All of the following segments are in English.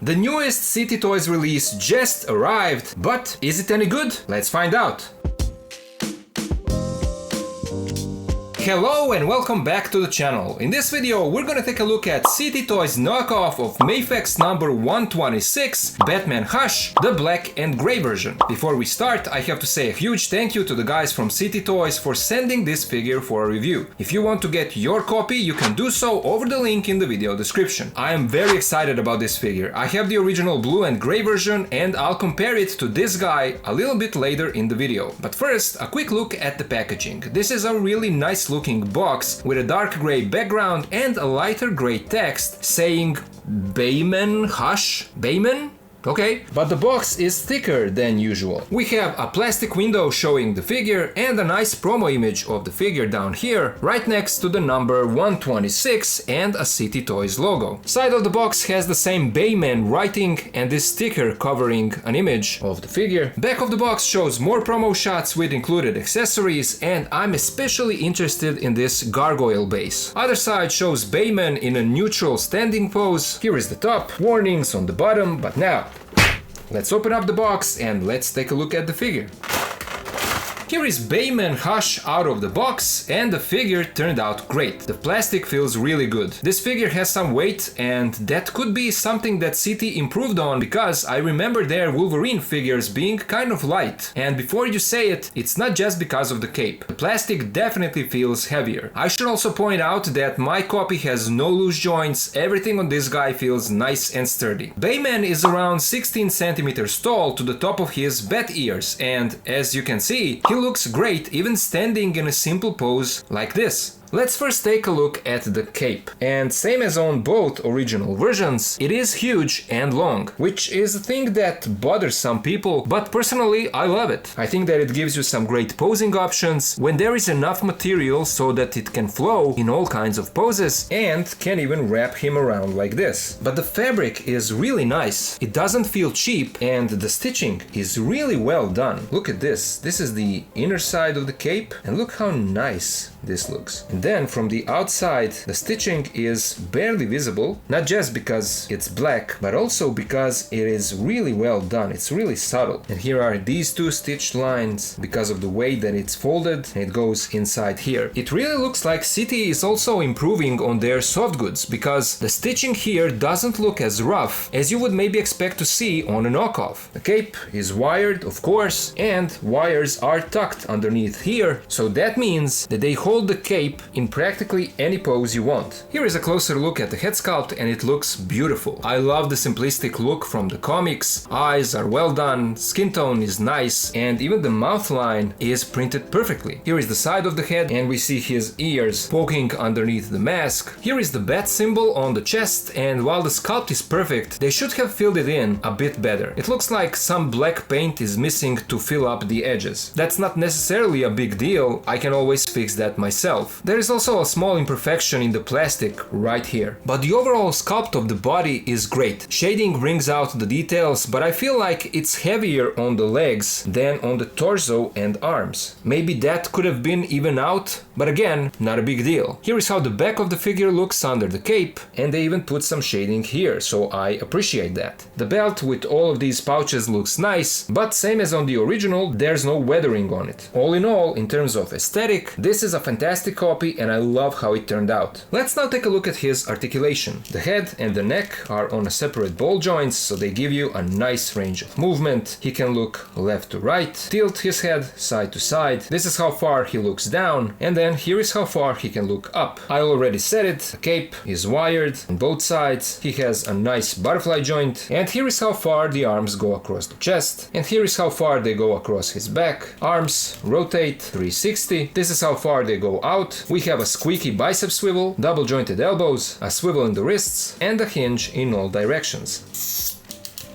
The newest City Toys release just arrived, but is it any good? Let's find out. Hello and welcome back to the channel. In this video we're gonna take a look at City Toys knockoff of Mafex number 126 Batman Hush, the black and grey version. Before we start, I have to say a huge thank you to the guys from City Toys for sending this figure for a review. If you want to get your copy, you can do so over the link in the video description. I am very excited about this figure. I have the original blue and grey version and I'll compare it to this guy a little bit later in the video. But first, a quick look at the packaging. This is a really nice looking box with a dark grey background and a lighter grey text saying Bayman Hush? Bayman? Okay, but the box is thicker than usual. We have a plastic window showing the figure and a nice promo image of the figure down here, right next to the number 126 and a City Toys logo. Side of the box has the same Bayman writing and this sticker covering an image of the figure. Back of the box shows more promo shots with included accessories, and I'm especially interested in this gargoyle base. Other side shows Bayman in a neutral standing pose. Here is the top, warnings on the bottom, but now let's open up the box and let's take a look at the figure. Here is Bayman Hush out of the box, and the figure turned out great. The plastic feels really good. This figure has some weight, and that could be something that City improved on, because I remember their Wolverine figures being kind of light. And before you say it, it's not just because of the cape. The plastic definitely feels heavier. I should also point out that my copy has no loose joints. Everything on this guy feels nice and sturdy. Bayman is around 16 centimeters tall to the top of his bat ears, and as you can see, he looks great even standing in a simple pose like this. Let's first take a look at the cape. And same as on both original versions, it is huge and long, which is a thing that bothers some people, but personally I love it. I think that it gives you some great posing options when there is enough material so that it can flow in all kinds of poses and can even wrap him around like this. But the fabric is really nice. It doesn't feel cheap and the stitching is really well done. Look at this. This is the inner side of the cape and look how nice this looks. And then from the outside, the stitching is barely visible, not just because it's black, but also because it is really well done. It's really subtle. And here are these two stitched lines because of the way that it's folded and it goes inside here. It really looks like City is also improving on their soft goods, because the stitching here doesn't look as rough as you would maybe expect to see on a knockoff. The cape is wired, of course, and wires are tucked underneath here, so that means that they hold the cape in practically any pose you want. Here is a closer look at the head sculpt and it looks beautiful. I love the simplistic look from the comics. Eyes are well done, skin tone is nice, and even the mouth line is printed perfectly. Here is the side of the head and we see his ears poking underneath the mask. Here is the bat symbol on the chest, and while the sculpt is perfect, they should have filled it in a bit better. It looks like some black paint is missing to fill up the edges. That's not necessarily a big deal, I can always fix that myself. There is also a small imperfection in the plastic right here. But the overall sculpt of the body is great. Shading brings out the details, but I feel like it's heavier on the legs than on the torso and arms. Maybe that could have been even out, but again, not a big deal. Here is how the back of the figure looks under the cape, and they even put some shading here, so I appreciate that. The belt with all of these pouches looks nice, but same as on the original, there's no weathering on it. All in all, in terms of aesthetic, this is a fantastic copy and I love how it turned out. Let's now take a look at his articulation. The head and the neck are on a separate ball joints, so they give you a nice range of movement. He can look left to right, tilt his head side to side. This is how far he looks down, and then here is how far he can look up. I already said it, the cape is wired on both sides. He has a nice butterfly joint, and here is how far the arms go across the chest, and here is how far they go across his back. Arms rotate 360. This is how far they go out. We have a squeaky bicep swivel, double jointed elbows, a swivel in the wrists, and a hinge in all directions.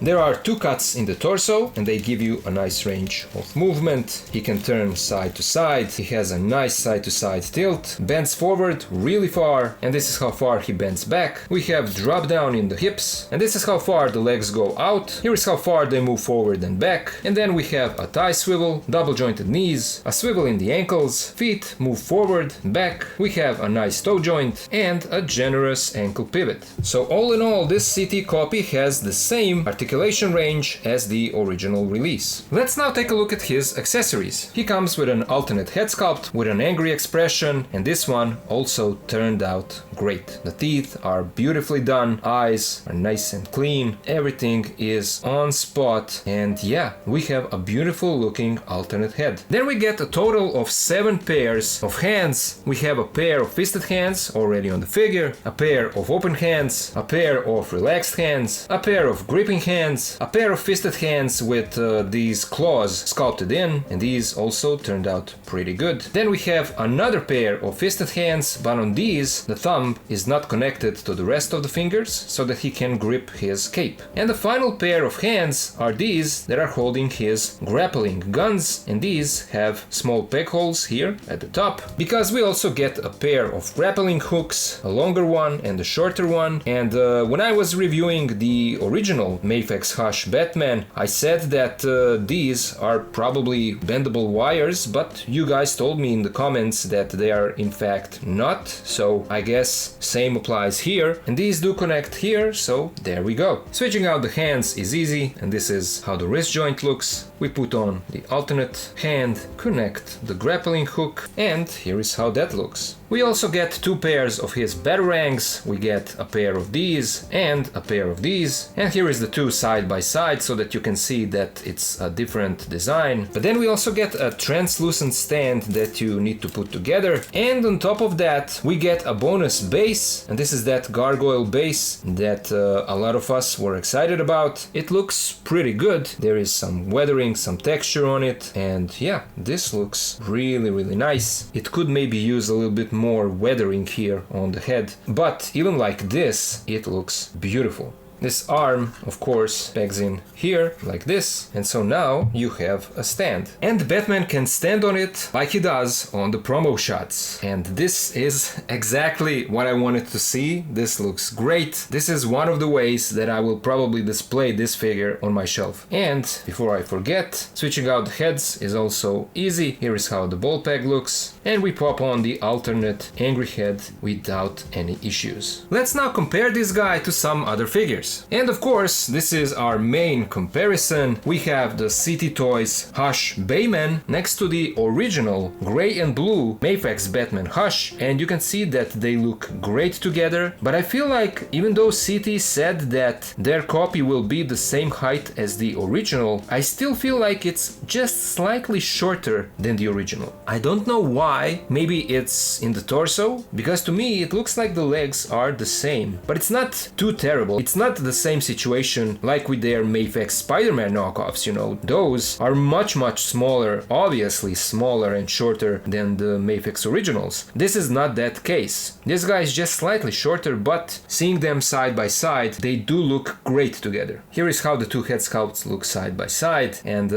There are two cuts in the torso and they give you a nice range of movement. He can turn side to side, he has a nice side to side tilt, bends forward really far, and this is how far he bends back. We have drop down in the hips, and this is how far the legs go out. Here is how far they move forward and back. And then we have a thigh swivel, double jointed knees, a swivel in the ankles, feet move forward, back. We have a nice toe joint and a generous ankle pivot. So all in all, this CT copy has the same articulation range as the original release. Let's now take a look at his accessories. He comes with an alternate head sculpt with an angry expression, and this one also turned out great. The teeth are beautifully done, eyes are nice and clean, everything is on spot, and yeah, we have a beautiful looking alternate head. Then we get a total of 7 pairs of hands. We have a pair of fisted hands already on the figure, a pair of open hands, a pair of relaxed hands, a pair of gripping hands, a pair of fisted hands with these claws sculpted in, and these also turned out pretty good. Then we have another pair of fisted hands, but on these the thumb is not connected to the rest of the fingers so that he can grip his cape. And the final pair of hands are these that are holding his grappling guns, and these have small peg holes here at the top because we also get a pair of grappling hooks, a longer one and a shorter one. And when I was reviewing the original Mafex Hush Batman, I said that these are probably bendable wires, but you guys told me in the comments that they are in fact not, so I guess same applies here, and these do connect here, so there we go. Switching out the hands is easy, and this is how the wrist joint looks. We put on the alternate hand, connect the grappling hook, and here is how that looks. We also get 2 pairs of his batarangs, we get a pair of these and a pair of these, and here is the 2 side by side so that you can see that it's a different design. But then we also get a translucent stand that you need to put together, and on top of that we get a bonus base, and this is that gargoyle base that a lot of us were excited about. It looks pretty good, there is some weathering, some texture on it, and yeah, this looks really nice. It could maybe use a little bit more weathering here on the head, but even like this, it looks beautiful. This arm, of course, pegs in here, like this, and so now you have a stand. And Batman can stand on it like he does on the promo shots. And this is exactly what I wanted to see. This looks great. This is one of the ways that I will probably display this figure on my shelf. And before I forget, switching out the heads is also easy. Here is how the ball peg looks. And we pop on the alternate angry head without any issues. Let's now compare this guy to some other figures. And of course, this is our main comparison. We have the CT Toys Hush Bayman next to the original gray and blue Mafex Batman Hush, and you can see that they look great together. But I feel like even though CT said that their copy will be the same height as the original, I still feel like it's just slightly shorter than the original. I don't know why, maybe it's in the torso, because to me it looks like the legs are the same, but it's not too terrible. It's not the same situation like with their Mafex Spider-Man knockoffs, you know. Those are much smaller, obviously smaller and shorter than the Mafex originals. This is not that case. This guy is just slightly shorter, but seeing them side by side, they do look great together. Here is how the 2 head sculpts look side by side, and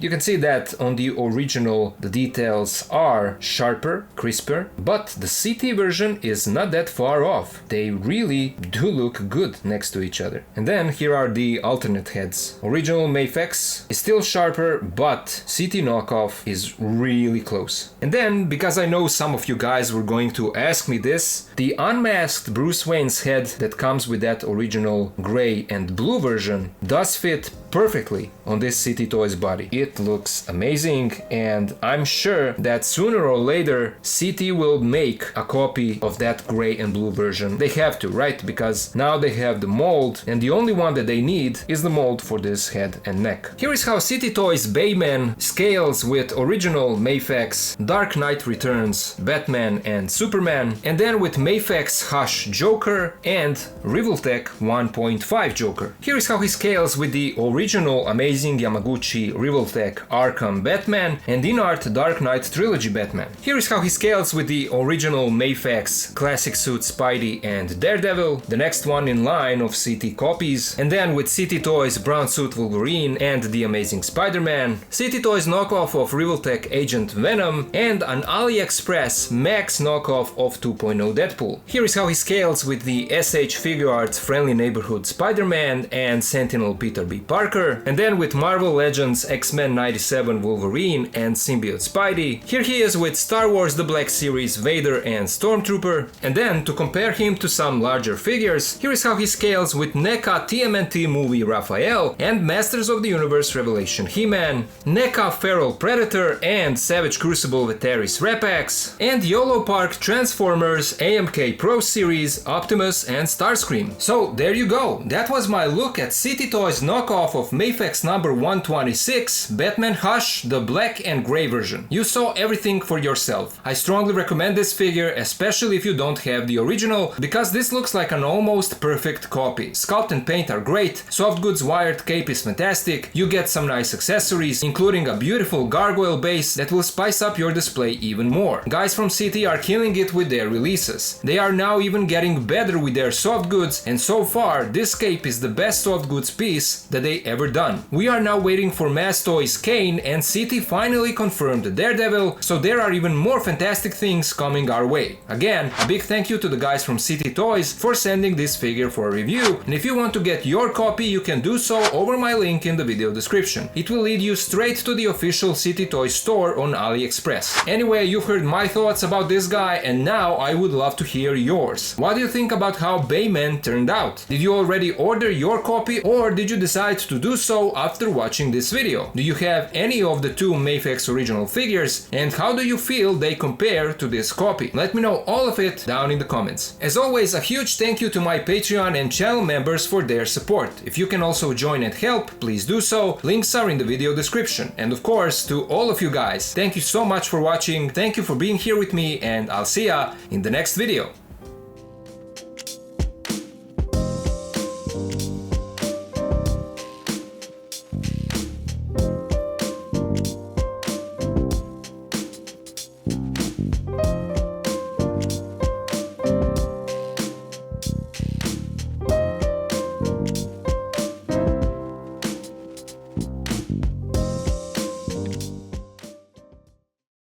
you can see that on the original the details are sharper, crisper, but the CT version is not that far off. They really do look good next to each other. And then here are the alternate heads. Original Mafex is still sharper, but CT knockoff is really close. And then, because I know some of you guys were going to ask me this, the unmasked Bruce Wayne's head that comes with that original gray and blue version does fit perfectly on this CT Toys body. It looks amazing, and I'm sure that sooner or later CT will make a copy of that gray and blue version. They have to, right? Because now they have the mold, and the only one that they need is the mold for this head and neck. Here is how CT Toys Bayman scales with original Mafex Dark Knight Returns Batman and Superman, and then with Mafex Hush Joker and Revoltech 1.5 Joker. Here is how he scales with the original original amazing Yamaguchi Revoltech Arkham Batman and in art Dark Knight Trilogy Batman. Here is how he scales with the original Mafex classic suit Spidey and Daredevil, the next one in line of CT copies, and then with CT Toys brown suit Wolverine and the Amazing Spider-Man, CT Toys knockoff of Revoltech Agent Venom, and an AliExpress Max knockoff of 2.0 Deadpool. Here is how he scales with the SH Figuarts Friendly Neighborhood Spider-Man and Sentinel Peter B. Parker, and then with Marvel Legends X-Men 97 Wolverine and Symbiote Spidey. Here he is with Star Wars The Black Series Vader and Stormtrooper, and then to compare him to some larger figures, here is how he scales with NECA TMNT movie Raphael and Masters of the Universe Revelation He-Man, NECA Feral Predator and Savage Crucible Veteris Repax, and YOLO Park Transformers AMK Pro Series Optimus and Starscream. So there you go, that was my look at CT Toys knockoff of Mafex number 126 Batman Hush, the black and grey version. You saw everything for yourself. I strongly recommend this figure, especially if you don't have the original, because this looks like an almost perfect copy. Sculpt and paint are great, soft goods wired cape is fantastic, you get some nice accessories, including a beautiful gargoyle base that will spice up your display even more. Guys from CT are killing it with their releases. They are now even getting better with their soft goods, and so far this cape is the best soft goods piece that they ever done. We are now waiting for Mass Toys Kane, and CT finally confirmed Daredevil, so there are even more fantastic things coming our way. Again, a big thank you to the guys from CT Toys for sending this figure for a review, and if you want to get your copy you can do so over my link in the video description. It will lead you straight to the official CT Toys store on AliExpress. Anyway, you've heard my thoughts about this guy, and now I would love to hear yours. What do you think about how Bayman turned out? Did you already order your copy, or did you decide to do so after watching this video? Do you have any of the two Mafex original figures, and how do you feel they compare to this copy? Let me know all of it down in the comments. As always, a huge thank you to my Patreon and channel members for their support. If you can also join and help, please do so. Links are in the video description. And of course, to all of you guys, thank you so much for watching, thank you for being here with me, and I'll see ya in the next video.